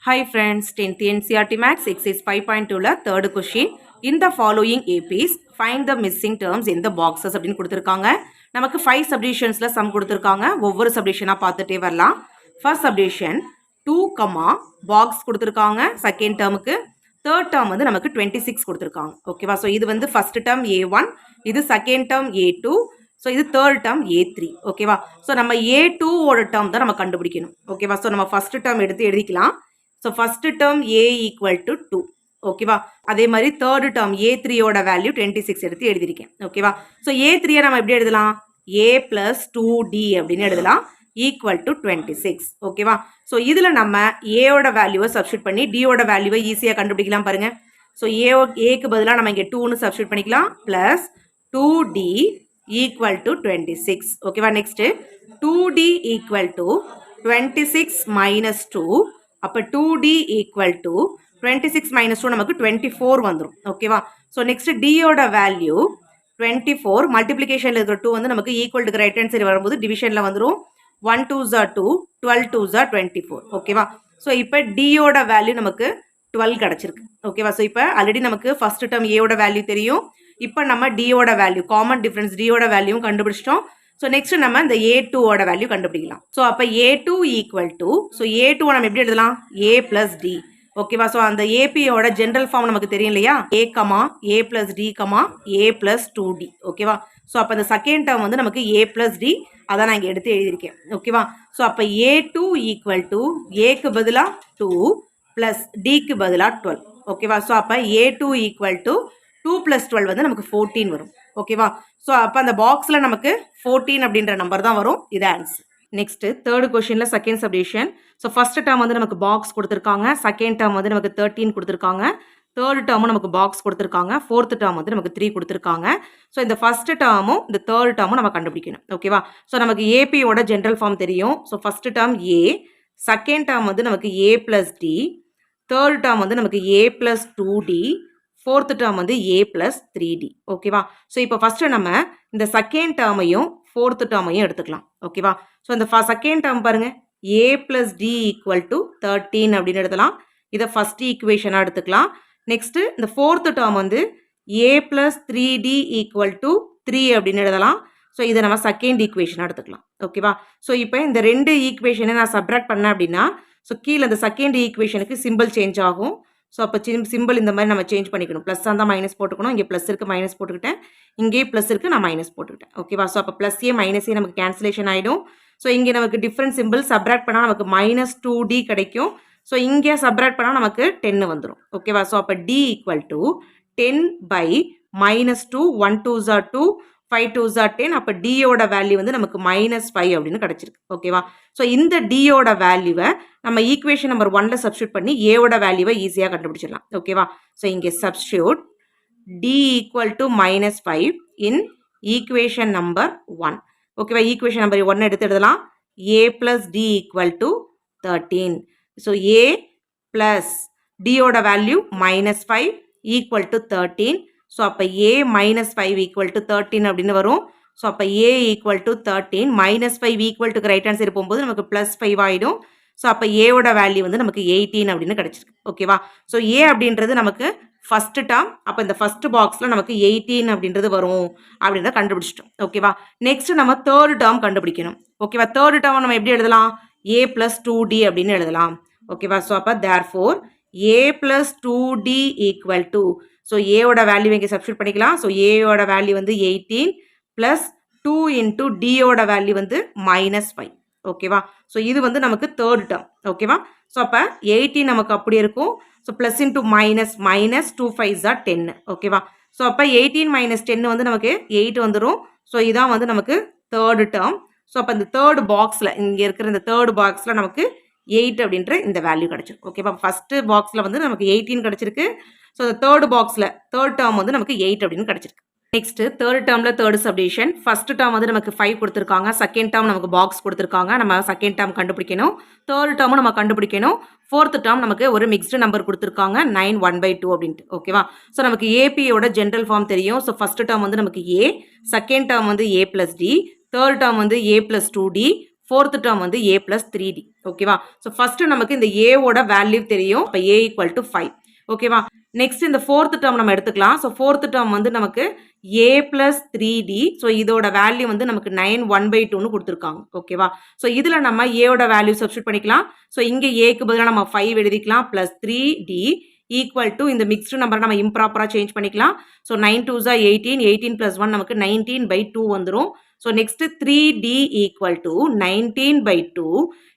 Hi friends, 10th NCERT Max exercise 5.2ல third question. In the following APs, find the missing terms in the boxes அப்படின்னு கொடுத்துருக்காங்க. நமக்கு 5 subdivisions sum கொடுத்துருக்காங்க. ஒவ்வொரு subdivision பார்த்துட்டே வரலாம். First subdivision 2, box கொடுத்துருக்காங்க. Second termக்கு third term வந்து நமக்கு 26 கொடுத்துருக்காங்க. ஓகேவா? ஸோ இது வந்து first term A1, இது second term A2, ஸோ இது தேர்ட் டேர்ம் A3. ஓகேவா? ஸோ நம்ம A2 ஓட டேர்ம் தான் நம்ம கண்டுபிடிக்கணும். ஓகேவா? ஸோ நம்ம ஃபர்ஸ்ட் டேர்ம் எடுத்து எழுதிக்கலாம். So first term A equal to 2. ஓகேவா? அதே மாதிரி தேர்ட் டேர்ம் A3 ஓட வேல்யூ 26 எடுத்து எழுதியிருக்கேன். ஓகேவா? ஸோ A3 நம்ம எப்படி எழுதலாம்? A plus 2D அப்படின்னு எழுதலாம். Equal to 26. ஓகேவா? ஸோ இதில் நம்ம ஏயோட வேல்யூவை சப்ஸ்டியூட் பண்ணி டியோட வேல்யூவை ஈஸியாக கண்டுபிடிக்கலாம் பாருங்க. ஸோ ஏக்கு பதிலாக நம்ம இங்கே 2ன்னு சப்ஸ்டியூட் பண்ணிக்கலாம். Plus 2D equal to 26. ஓகேவா? Next 2D equal to 26 minus 2. அப்போ 2D ஈக்குவல் டு 26 மைனஸ் 2 நமக்கு 24 வந்துடும். ஓகேவா? ஸோ நெக்ஸ்ட் டியோட வேல்யூ 24 மல்டிப்ளிகேஷனில் இருக்கிற 2 வந்து நமக்கு ஈக்குவல் ரைட் ஹேண்ட் சைடு வரும்போது டிவிஷனில் வந்துடும். 1 2s are 2, 12 2s are 24. ஓகேவா? ஸோ இப்போ டியோட வேல்யூ நமக்கு 12 கிடச்சிருக்கு. ஓகேவா? ஸோ இப்போ ஆல்ரெடி நமக்கு ஃபர்ஸ்ட் டேர்ம் ஏயோட வேல்யூ தெரியும். இப்போ நம்ம டியோட வேல்யூ காமன் டிஃபரன்ஸ் டியோட வேல்யூவும் கண்டுபிடிச்சிட்டோம். ஸோ நெக்ஸ்ட் நம்ம இந்த A2 ஓட வேல்யூ கண்டுபிடிக்கலாம். ஸோ அப்போ A2 equal to, so A2 நம்ம எப்படி எழுதலாம்? A plus D. ஓகேவா? ஸோ அந்த ஏபியோட ஜென்ரல் ஃபார்ம் நமக்கு தெரியும் இல்லையா? A plus D, A plus 2D. ஓகேவா? ஸோ அப்போ இந்த செகண்ட் டேர்ம் வந்து நமக்கு A plus D, அதான் நான் இங்கே எடுத்து எழுதியிருக்கேன். ஓகேவா? ஸோ அப்போ A2 ஈக்குவல் டு ஏக்கு பதிலாக 2 ப்ளஸ் டிக்கு பதிலாக 12. ஓகேவா? ஸோ அப்போ A2 ஈக்குவல் டு 2 + 12 வந்து நமக்கு 14 வரும். ஓகேவா? ஸோ அப்போ அந்த பாக்ஸில் நமக்கு 14 அப்படின்ற நம்பர் தான் வரும். இது ஆன்சர். நெக்ஸ்ட் தேர்ட் கொஸ்டினில் second subdivision. So first term வந்து நமக்கு பாக்ஸ் கொடுத்துருக்காங்க. செகண்ட் டேர்ம் வந்து நமக்கு 13 கொடுத்துருக்காங்க. தேர்ட் டேர்மும் நமக்கு பாக்ஸ் கொடுத்துருக்காங்க. ஃபோர்த் டேர்ம் வந்து நமக்கு 3 கொடுத்துருக்காங்க. ஸோ இந்த ஃபர்ஸ்ட் டேர்மும் இந்த தேர்ட் டேர்மும் நம்ம கண்டுபிடிக்கணும். ஓகேவா? ஸோ நமக்கு ஏபியோட ஜென்ரல் ஃபார்ம் தெரியும். So first term A, second term வந்து நமக்கு A plus D, third term வந்து நமக்கு A plus 2D, fourth term வந்து A plus 3D. ஓகேவா? ஸோ இப்போ ஃபஸ்ட்டு நம்ம இந்த செகண்ட் டேர்மையும் ஃபோர்த் டேர்மையும் எடுத்துக்கலாம். ஓகேவா? ஸோ இந்த செகண்ட் டேர்ம் பாருங்கள், A plus D equal to 13 அப்படின்னு எடுத்துக்கலாம். இதை ஃபஸ்ட் ஈக்குவேஷனாக எடுத்துக்கலாம். நெக்ஸ்ட்டு இந்த ஃபோர்த் டேர்ம் வந்து A plus 3D equal to 3 அப்படின்னு எழுதலாம். ஸோ இதை நம்ம செகண்ட் ஈக்குவேஷனாக எடுத்துக்கலாம். ஓகேவா? ஸோ இப்போ இந்த ரெண்டு ஈக்குவேஷனை நான் சப்ராக்ட் பண்ணேன் அப்படின்னா, ஸோ கீழே இந்த செகண்ட் ஈக்குவேஷனுக்கு சிம்பிள் சேஞ்ச் ஆகும். ஸோ அப்போ சிம்பிள் இந்த மாதிரி நம்ம சேஞ்ச் பண்ணிக்கணும். ப்ளஸ் தான் மைனஸ் போட்டுக்கணும். இங்கே ப்ளஸ் இருக்குது, மைனஸ் போட்டுக்கிட்டேன். இங்கே ப்ளஸ் இருக்குது, நான் மைனஸ் போட்டுக்கிட்டேன். ஓகேவா? ஸோ அப்போ ப்ளஸ் ஏ மைனஸ் ஏ நமக்கு கேன்சலேஷன் ஆகிடும். ஸோ இங்கே நமக்கு டிஃப்ரெண்ட் சிம்பிள் சப்ராக்ட் பண்ணால் நமக்கு மைனஸ் 2D கிடைக்கும். ஸோ இங்கே சப்ராக்ட் பண்ணால் நமக்கு 10 வந்துடும். ஓகேவா? ஸோ அப்போ D equal to 10 by -2, 1 2s are 2, 5 2s are 10. அப்போ டியோட வேல்யூ வந்து நமக்கு -5 அப்படின்னு கிடச்சிருக்கு. ஓகேவா? ஸோ இந்த டியோட வேல்யூவை நம்ம ஈக்குவேஷன் நம்பர் 1ல் சப்ஸ்டியூட் பண்ணி ஏவோட வேல்யூவை ஈஸியாக கண்டுபிடிச்சிடலாம். ஓகேவா? ஸோ இங்கே substitute D equal to -5 in equation number 1. ஓகேவா? ஈக்குவேஷன் நம்பர் 1 எடுத்து எழுதலாம். A plus D equal to 13. So A plus டியோட வேல்யூ -5 ஈக்குவல் டு 13. ஸோ அப்போ A -5 ஈக்குவல் டு 13 அப்படின்னு வரும். ஸோ அப்போ A equal to 13, -5 equal to right hand side போகும்போது நமக்கு +5 ஆகிடும். ஸோ அப்போ ஏவோட வேல்யூ வந்து நமக்கு 18 அப்படின்னு கிடச்சிருக்கு. ஓகேவா? ஸோ A அப்படின்றது நமக்கு ஃபஸ்ட்டு டேர்ம். அப்போ இந்த ஃபஸ்ட்டு பாக்ஸில் நமக்கு 18 அப்படின்றது வரும் அப்படின்றத கண்டுபிடிச்சிட்டோம். ஓகேவா? நெக்ஸ்ட் நம்ம தேர்ட் டேர்ம் கண்டுபிடிக்கணும். ஓகேவா? தேர்ட் டேர்ம் நம்ம எப்படி எழுதலாம்? A plus 2D அப்படின்னு எழுதலாம். ஓகேவா? ஸோ அப்போ therefore A plus 2D equal to, so ஏவோட வேல்யூ இங்கே சப்ஸ்டியூட் பண்ணிக்கலாம். ஸோ ஏயோட வேல்யூ வந்து 18 ப்ளஸ் 2 இன்ட்டு டியோட வேல்யூ வந்து -5. ஓகேவா? ஸோ இது வந்து நமக்கு தேர்ட் டேர்ம். ஓகேவா? ஸோ அப்போ 18 நமக்கு அப்படி இருக்கும். So plus into minus, -2 5s are 10. ஓகேவா? ஸோ அப்போ 18 - 10 வந்து நமக்கு 8 வந்துடும். ஸோ இதான் வந்து நமக்கு தேர்டு டேர்ம். ஸோ அப்போ இந்த தேர்டு பாக்ஸில், இங்கே இருக்கிற இந்த தேர்டு பாக்ஸில் நமக்கு 8 அப்படின்ற இந்த வேல்யூ கிடச்சிருக்கு. ஓகேவா? ஃபஸ்ட்டு பாக்ஸில் வந்து நமக்கு 18 கிடச்சிருக்கு. ஸோ இந்த தேர்டு பாக்ஸில் தேர்ட் டேர்ம் வந்து நமக்கு 8 அப்படின்னு கிடச்சிருக்கு. நெக்ஸ்ட் தேர்ட் டேர்மில் தேர்ட் சப்டிவிஷன். ஃபர்ஸ்ட் டேர்ம் வந்து நமக்கு 5 கொடுத்துருக்காங்க. செகண்ட் டேர்ம் நமக்கு பாக்ஸ் கொடுத்துருக்காங்க. நம்ம செகண்ட் டேர்ம் கண்டுபிடிக்கணும். தேர்ட் டேர்மும் நம்ம கண்டுபிடிக்கணும். ஃபோர்த் டேர்ம் நமக்கு ஒரு மிக்ஸ்டு நம்பர் கொடுத்துருக்காங்க 9 1/2 அப்படின்ட்டு. ஓகேவா? ஸோ நமக்கு ஏபியோட ஜென்ரல் ஃபார்ம் தெரியும். ஸோ ஃபர்ஸ்ட் டேர்ம் வந்து நமக்கு A, செகண்ட் டேர்ம் வந்து A plus D, third term வந்து A plus 2D, fourth term வந்து a plus 3d. ஓகேவா? ஸோ ஃபர்ஸ்ட் நமக்கு இந்த a ஓட வேல்யூ தெரியும். இப்போ a equal to 5. ஓகேவா? நெக்ஸ்ட் இந்த ஃபோர்த் டேர்ம் நம்ம எடுத்துக்கலாம். ஸோ ஃபோர்த் டேர்ம் வந்து நமக்கு a plus 3d. ஸோ இதோட வேல்யூ வந்து நமக்கு 9 1/2ன்னு கொடுத்துருக்காங்க. ஓகேவா? ஸோ இதில் நம்ம a ஓட வேல்யூ சப்ஸ்டியூட் பண்ணிக்கலாம். ஸோ இங்கே aக்கு பதிலாக நம்ம 5 எழுதிக்கலாம் plus 3d ஈக்குவல் டு இந்த மிக்ஸ்டு நம்பரை நம்ம இம்ப்ராப்பராக சேஞ்ச் பண்ணிக்கலாம். ஸோ 9 2s 18, 18 plus 1 நமக்கு 19/2 வந்துடும். So next 3d equal to 19/2.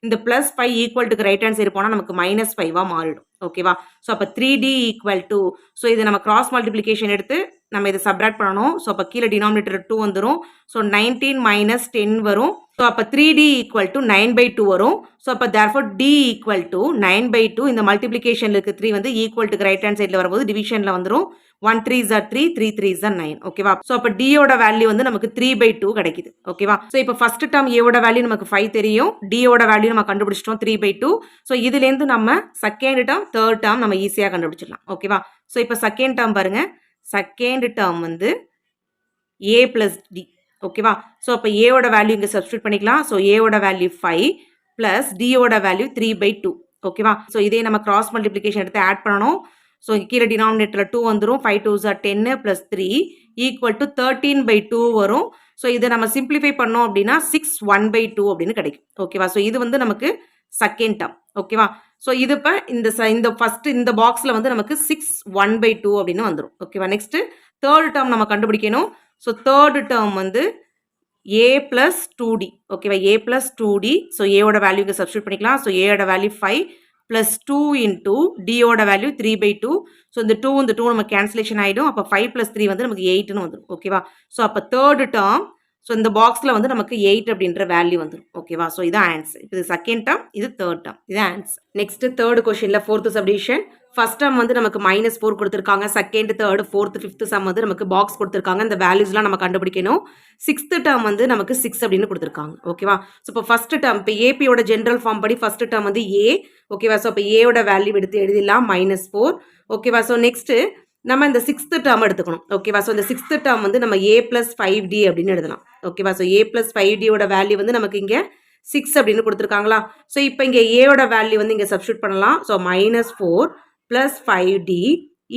இந்த plus 5 equal to right hand side போனால் நமக்கு -5 மாறிடும். ஓகேவா? ஸோ அப்போ 3d ஈக்குவல் டு, ஸோ இது நம்ம கிராஸ் மல்டிப்ளிகேஷன் எடுத்து நம்ம இதை சப்ராக்ட் பண்ணணும். ஸோ அப்போ கீழே டினாமினேட்டர் 2 வந்துடும். ஸோ 19 - 10 வரும். ஸோ அப்போ 3d ஈக்குவல் டு 9/2 வரும். ஸோ அப்போ therefore d ஈக்குவல் டு 9/2. இந்த மல்டிப்ளிகேஷனில் இருக்க 3 வந்து ஈக்குவல் டு ரைட் ஹேண்ட் சைடில் வரும்போது டிவிஷனில் வந்துடும். 1 3s 3, 3 3s 9. ஓகேவா? ஸோ அப்போ d ஓட வேல்யூ வந்து நமக்கு 3/2 கிடைக்குது. ஓகேவா? ஸோ இப்போ ஃபர்ஸ்ட் டேர்ம் a ஓட வேல்யூ நமக்கு 5 தெரியும். d ஓட வேல்யூ நம்ம கண்டுபிடிச்சிட்டோம் 3/2. ஸோ இதுலேருந்து நம்ம செகண்ட் டேர்ம் தேர்ட் டேர்ம் நம்ம ஈஸியாக கண்டுபிடிச்சிடலாம். ஓகேவா? ஸோ இப்போ செகண்ட் டேர்ம் பாருங்க. செகண்ட் டேர்ம் வந்து a plus d. ஓகேவா? ஸோ அப்போ a ஓட வேல்யூ இங்கே சப்ஸ்டியூட் பண்ணிக்கலாம். ஸோ a ஓட வேல்யூ 5 plus d ஓட வேல்யூ 3/2. ஓகேவா? ஸோ இதே நம்ம கிராஸ் மல்டிப்ளிகேஷன் எடுத்து ஆட் பண்ணணும். ஸோ கீழே டினாமினேட்டரில் 2 வந்துடும். 5 2s 10 plus 3 ஈக்குவல் டு 13/2 வரும். ஸோ இதை நம்ம சிம்பிளிஃபை பண்ணோம் அப்படின்னா 6 1/2 அப்படின்னு கிடைக்கும். ஓகேவா? ஸோ இது வந்து நமக்கு செகண்ட் டேர்ம். ஓகேவா? ஸோ இது இப்போ இந்த ஃபர்ஸ்ட் இந்த பாக்ஸில் வந்து நமக்கு 6 1/2 அப்படின்னு வந்துடும். ஓகேவா? நெக்ஸ்ட் தேர்ட் டேர்ம் நம்ம கண்டுபிடிக்கணும். ஸோ தேர்ட் டேர்ம் வந்து a plus 2d. ஓகேவா? a plus 2d. So a ஓட வேல்யூ இங்கே சப்ஸ்டியூட் பண்ணிக்கலாம். ஸோ a ஓட வேல்யூ 5 plus 2 into d ஓட வேல்யூ 3/2. ஸோ இந்த 2 நம்ம கேன்சலேஷன் ஆகிடும். அப்போ 5 plus 3 வந்து நமக்கு 8ன்னு வந்துடும். ஓகேவா? ஸோ அப்போ தேர்ட் டேர்ம், ஸோ இந்த பாக்ஸில் வந்து நமக்கு 8 அப்படின்ற வேல்யூ வந்துடும். ஓகேவா? ஸோ இதான் ஆன்சர். இது செகண்ட் டேர்ம், இது தேர்ட் டேர்ம். இது ஆன்சர். நெக்ஸ்ட் தேர்ட் கொஸ்டினில் ஃபோர்த் சப்டிஷன். ஃபர்ஸ்ட் டேர்ம் வந்து நமக்கு -4 கொடுத்துருக்காங்க. Second third fourth fifth some வந்து நமக்கு பாக்ஸ் கொடுத்துருக்காங்க. இந்த வேல்யூஸ்லாம் நம்ம கண்டுபிடிக்கணும். சிக்ஸ்த் டேர்ம் வந்து நமக்கு 6 அப்படின்னு கொடுத்துருக்காங்க. ஓகேவா? ஸோ இப்போ ஃபர்ஸ்ட் டேர்ம், இப்போ ஏபியோட ஜென்ரல் ஃபார்ம் படி ஃபர்ஸ்ட் டேர்ம் வந்து a. ஓகேவா? ஸோ இப்போ ஏயோட வேல்யூ எடுத்து எழுதிடலாம் -4. ஓகேவா? ஸோ நெக்ஸ்ட் நம்ம இந்த சிக்ஸ்த் டேர்ம் எடுத்துக்கணும். ஓகேவா? ஸோ இந்த சிக்ஸ்த் டேர்ம் வந்து நம்ம a plus 5d அப்படின்னு எழுதலாம். ஓகேவா? ஸோ a plus 5dயோட வேல்யூ வந்து நமக்கு இங்கே 6 அப்படின்னு கொடுத்துருக்காங்களா? ஸோ இப்போ இங்கே ஏயோட வேல்யூ வந்து இங்கே சப்ஸ்டியூட் பண்ணலாம். So -4 plus 5d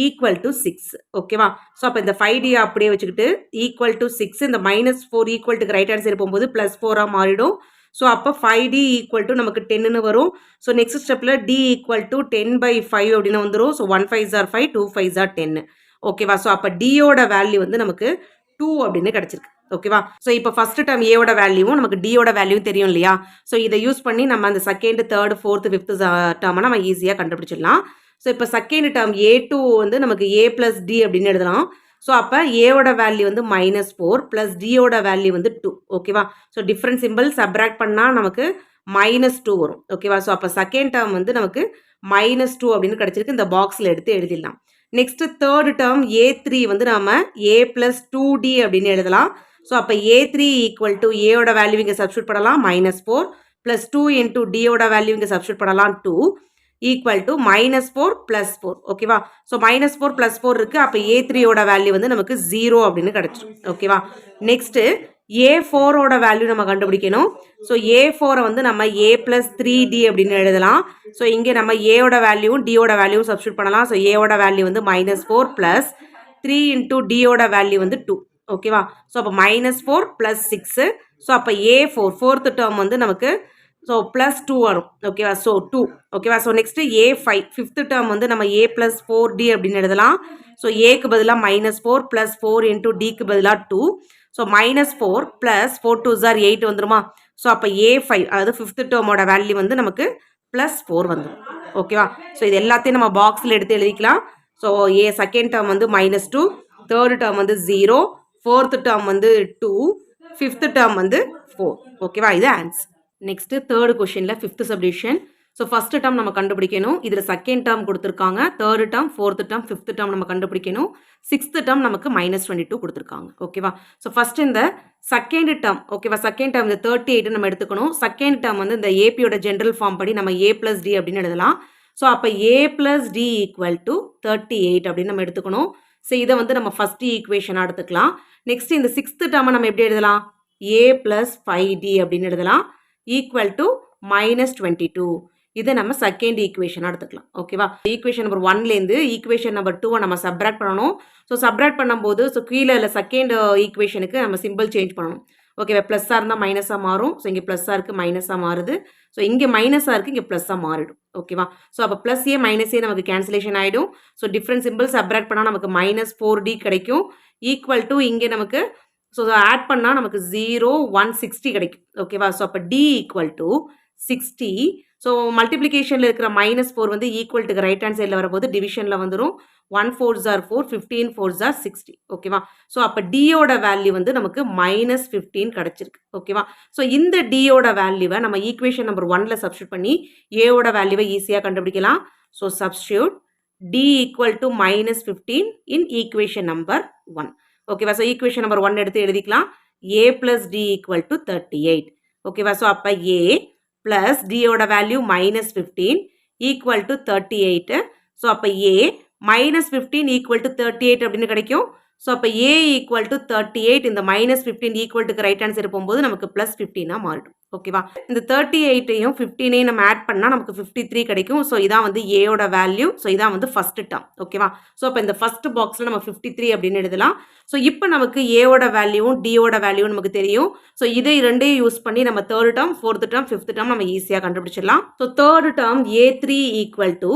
equal to 6. ஓகேவா? ஸோ அப்போ இந்த 5d அப்படியே வச்சுக்கிட்டு ஈக்குவல் டு 6. இந்த -4 equal to right hand side போகும்போது +4 மாறிடும். ஸோ அப்போ 5d ஈக்குவல் டு நமக்கு 10ன்னு வரும். ஸோ நெக்ஸ்ட் ஸ்டெப்பில் d ஈக்குவல் டு 10/5 அப்படின்னு வந்துடும். So 1 5s 5, 2 5s 10. ஓகேவா? ஸோ அப்போ டியோட வேல்யூ வந்து நமக்கு 2 அப்படின்னு கிடச்சிருக்கு. ஓகேவா? ஸோ இப்போ ஃபர்ஸ்ட் டேர்ம் ஏவோட வேல்யூவும் நமக்கு டியோட வேல்யூவும் தெரியும் இல்லையா? ஸோ இதை யூஸ் பண்ணி நம்ம அந்த செகண்ட் தேர்ட் ஃபோர்த் ஃபிஃப்த் டேர்மை நம்ம ஈஸியாக கண்டுபிடிச்சிடலாம். ஸோ இப்போ செகண்ட் டேர்ம் a2 வந்து நமக்கு a plus d அப்படின்னு எழுதலாம். ஸோ அப்போ ஏவோட வேல்யூ வந்து -4 ப்ளஸ் டியோட வேல்யூ வந்து 2. ஓகேவா? ஸோ டிஃப்ரெண்ட் சிம்பிள் சப்ராக்ட் பண்ணால் நமக்கு -2 வரும். ஓகேவா? ஸோ அப்போ செகண்ட் டேர்ம் வந்து நமக்கு -2 அப்படின்னு கிடச்சிருக்கு. இந்த பாக்ஸில் எடுத்து எழுதிடலாம். நெக்ஸ்ட் தேர்ட் டேர்ம் a3 வந்து நாம a plus 2d அப்படின்னு எழுதலாம். ஸோ அப்போ a3 ஈக்குவல் டு ஏயோட வேல்யூ இங்கே சப்ஸ்டியூட் பண்ணலாம் -4 ப்ளஸ் 2 இன்டூ டியோட வேல்யூ இங்கே சப்ஸ்டியூட் பண்ணலாம் 2 ஈக்குவல் டு -4 + 4. ஓகேவா? ஸோ -4 + 4 இருக்குது. அப்போ a3யோட வேல்யூ வந்து நமக்கு 0 அப்படின்னு கிடச்சிடும். ஓகேவா? நெக்ஸ்ட்டு a4ஓட வேல்யூ நம்ம கண்டுபிடிக்கணும். ஸோ a4 வந்து நம்ம a plus 3d அப்படின்னு எழுதலாம். ஸோ இங்கே நம்ம ஏயோட வேல்யூவும் டியோட வேல்யூவும் சப்ஸ்டியூட் பண்ணலாம். ஸோ ஏயோட வேல்யூ வந்து -4 ப்ளஸ் 3 இன்டூ டியோட வேல்யூ வந்து 2. ஓகேவா? ஸோ அப்போ -4 + 6. ஸோ அப்போ a4 ஃபோர்த் டேர்ம் வந்து நமக்கு ஸோ +2 வரும். ஓகேவா? ஸோ 2. ஓகேவா? So next a5 fifth term வந்து நம்ம a plus 4d அப்படின்னு எழுதலாம். ஸோ ஏக்கு பதிலாக -4 ப்ளஸ் 4 இன்டூ டிக்கு பதிலாக 2. ஸோ -4 ப்ளஸ் 4 2s 8 வந்துருமா? ஸோ அப்போ a5 அதாவது ஃபிஃப்த் டேர்மோட வேல்யூ வந்து நமக்கு +4 வந்துடும். ஓகேவா? ஸோ இது எல்லாத்தையும் நம்ம பாக்ஸில் எடுத்து எழுதிக்கலாம். ஸோ செகண்ட் டேர்ம் வந்து -2, தேர்ட் டேர்ம் வந்து 0, ஃபோர்த் டேர்ம் வந்து 2, ஃபிஃப்த் டேர்ம் வந்து 4. ஓகேவா? இது ஆன்சர். நெக்ஸ்ட் தேர்ட் கொஸ்டினில் fifth submission. So first term நம்ம கண்டுபிடிக்கணும். இதில் செகண்ட் டேர்ம் கொடுத்துருக்காங்க. Third term fourth term fifth term நம்ம கண்டுபிடிக்கணும். சிக்ஸ்த் டேர்ம் நமக்கு -22 கொடுத்துருக்காங்க. ஓகேவா? ஸோ ஃபர்ஸ்ட் இந்த செகண்ட் டேர்ம், ஓகேவா? செகண்ட் டேர்ம் இந்த 38 நம்ம எடுத்துக்கணும். செகண்ட் டேர்ம் வந்து இந்த ஏபியோட ஜென்ரல் ஃபார்ம் படி நம்ம a plus d அப்படின்னு எழுதலாம். ஸோ அப்போ a plus d equal to 38 அப்படின்னு நம்ம எடுத்துக்கணும். ஸோ இதை வந்து நம்ம ஃபர்ஸ்ட் ஈக்குவேஷனாக எடுத்துக்கலாம். நெக்ஸ்ட் இந்த சிக்ஸ்த் டேர்மை நம்ம எப்படி எழுதலாம்? a plus 5d அப்படின்னு எழுதலாம். Equal to -22. இதை நம்ம செகண்ட் ஈக்குவேஷனாக எடுத்துக்கலாம். ஓகேவா? ஈக்குவேஷன் நம்பர் 1லேருந்து ஈக்குவேஷன் நம்பர் 2 நம்ம சப்ராக்ட் பண்ணணும். ஸோ சப்ராக்ட் பண்ணும்போது கீழே இல்லை செகண்ட் ஈக்குவேஷனுக்கு நம்ம சிம்பிள் சேஞ்ச் பண்ணணும். ஓகேவா? ப்ளஸ்ஸாக இருந்தால் மைனஸாக மாறும். ஸோ இங்கே ப்ளஸ்ஸாக இருக்குது, மைனஸாக மாறுது. ஸோ இங்கே மைனஸாக இருக்குது, இங்கே ப்ளஸ்ஸாக மாறிடும். ஓகேவா? ஸோ அப்போ ப்ளஸ் ஏ மைனஸ் ஏ நமக்கு கேன்சலேஷன் ஆகிடும். ஸோ டிஃப்ரெண்ட் சிம்பிள் சப்ராக்ட் பண்ணால் நமக்கு -4d கிடைக்கும். ஈக்குவல் டு இங்கே நமக்கு ஸோ ஆட் பண்ணால் நமக்கு 0, 160 கிடைக்கும். ஓகேவா? ஸோ அப்போ d ஈக்குவல் டு 60. ஸோ மல்டிப்ளிகேஷனில் இருக்கிற -4 வந்து ஈக்குவல்ட்டுக்கு ரைட் ஹேண்ட் சைடில் வரும்போது டிவிஷனில் வந்துடும். 1 4s are 4, 15 4s are 60. ஓகேவா? ஸோ அப்போ டியோட வேல்யூ வந்து நமக்கு -15 கிடச்சிருக்கு. ஓகேவா? ஸோ இந்த டியோட வேல்யூவை நம்ம ஈக்குவேஷன் நம்பர் 1ல் சப்ஸ்டியூட் பண்ணி ஏவோட வேல்யூவை ஈஸியாக கண்டுபிடிக்கலாம். So substitute d equal to -15 in equation number 1. ஓகேவா? ஸோ ஈக்குவேஷன் நம்பர் 1 எடுத்து எழுதிக்கலாம். a + d equal to 38. ஓகேவா? ஸோ அப்போ a ப்ளஸ் டியோட வேல்யூ -15 ஈக்குவல் டு 38. ஸோ அப்போ a -15 ஈக்குவல் டு 38 அப்படின்னு கிடைக்கும். ஸோ அப்போ a ஈக்குவல் டு 38, இந்த -15 ஈக்குவல்ட்டுக்கு ரைட் ஹேண்ட் சைடு போகும்போது நமக்கு +15 மாறிடும். ஓகேவா? இந்த 38ஐயும் 15ஐயும் நம்ம ஆட் பண்ணால் நமக்கு 53 கிடைக்கும். ஸோ இதான் வந்து ஏயோட வேல்யூ. ஸோ இதான் வந்து ஃபர்ஸ்ட் டேர்ம். ஓகேவா? ஸோ அப்போ இந்த ஃபர்ஸ்ட் பாக்ஸில் நம்ம 53 அப்படின்னு எழுதலாம். ஸோ இப்போ நமக்கு ஏவோட வேல்யூவும் டியோட வேல்யூவும் நமக்கு தெரியும். ஸோ இதை ரெண்டையும் யூஸ் பண்ணி நம்ம third term, fourth term, fifth term நம்ம ஈஸியாக கண்டுபிடிச்சிடலாம். So third term a3 equal to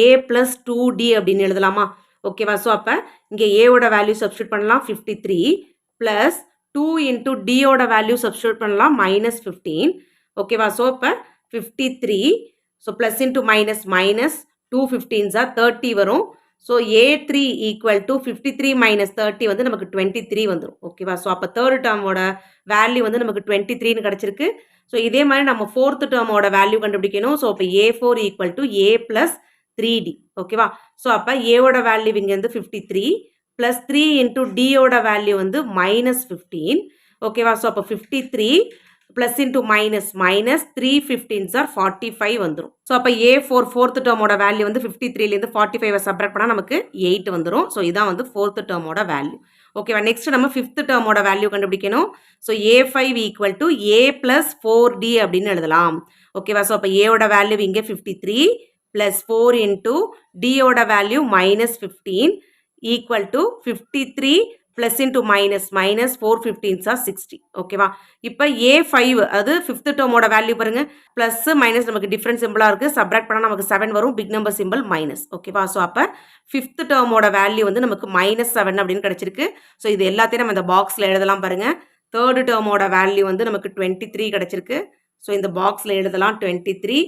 a + 2d அப்படின்னு எழுதலாமா? ஓகேவா? ஸோ அப்போ இங்கே ஏவோட வேல்யூ சப்ஸ்டியூட் பண்ணலாம் 53 ப்ளஸ் 2 இன்ட்டு டியோட வேல்யூ சப்ஸ்டியூட் பண்ணலாம் -15. ஓகேவா? ஸோ இப்போ 53 so plus into minus minus 2 15s are 30 வரும். ஸோ a3 ஈக்குவல் டு 53 - 30 வந்து நமக்கு 23 வந்துடும். ஓகேவா? ஸோ அப்போ தேர்ட் டேர்மோட வேல்யூ வந்து நமக்கு 23ன்னு கிடச்சிருக்கு. ஸோ இதே மாதிரி நம்ம ஃபோர்த் டேர்மோட வேல்யூ கண்டுபிடிக்கணும். ஸோ இப்போ a4 equal to a + 3d. ஓகேவா? ஸோ அப்போ ஏவோட வேல்யூ இங்கே வந்து 53 ப்ளஸ் 3 இன்ட்டு டியோட வேல்யூ வந்து -15. ஓகேவா? ஸோ அப்போ 53 plus into minus minus 3 15s are 45 வந்துடும். ஸோ அப்போ a4 ஃபோர்த் டேர்மோட வேல்யூ வந்து 53லேருந்து 45 சப்ராக்ட் பண்ணால் நமக்கு 8 வந்துடும். ஸோ இதான் வந்து ஃபோர்த் டேர்மோட வேல்யூ. ஓகேவா? நெக்ஸ்ட் நம்ம ஃபிஃப்த் டேர்மோட வேல்யூ கண்டுபிடிக்கணும். So a5 equal to a + 4d அப்படின்னு எழுதலாம். ஓகேவா? ஸோ அப்போ ஏவோட வேல்யூ இங்கே 53 ப்ளஸ் 4 இன்ட்டு டியோட value -15 equal to 53 plus into minus minus 4 15s are 60. ஓகேவா? இப்போ a5 அது ஃபிஃப்த் டேர்மோட வேல்யூ பாருங்க, ப்ளஸ் மைனஸ் நமக்கு டிஃப்ரெண்ட் சிம்பிளாக இருக்குது. சப்ராக்ட் பண்ணால் நமக்கு 7 வரும். Big number simple minus. ஓகேவா? ஸோ அப்போ ஃபிஃப்த் டேர்மோட வேல்யூ வந்து நமக்கு -7 அப்படின்னு கிடச்சிருக்கு. ஸோ இது எல்லாத்தையும் நம்ம இந்த பாக்ஸில் எழுதலாம் பாருங்கள். தேர்டு டேர்மோட வேல்யூ வந்து நமக்கு 23 கிடச்சிருக்கு. ஸோ இந்த பாக்ஸில் எழுதலாம் 23.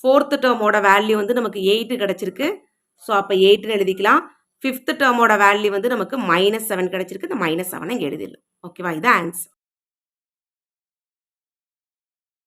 ஃபோர்த் டேர்மோட வேல்யூ வந்து நமக்கு 8 கிடச்சிருக்கு. ஸோ அப்போ 8ன்னு எழுதிக்கலாம். ஃபிஃப்த் டேர்மோட வேல்யூ வந்து நமக்கு -7 கிடச்சிருக்கு. இந்த -7 இங்கே எழுதிடலாம். ஓகேவா? இது ஆன்சர்.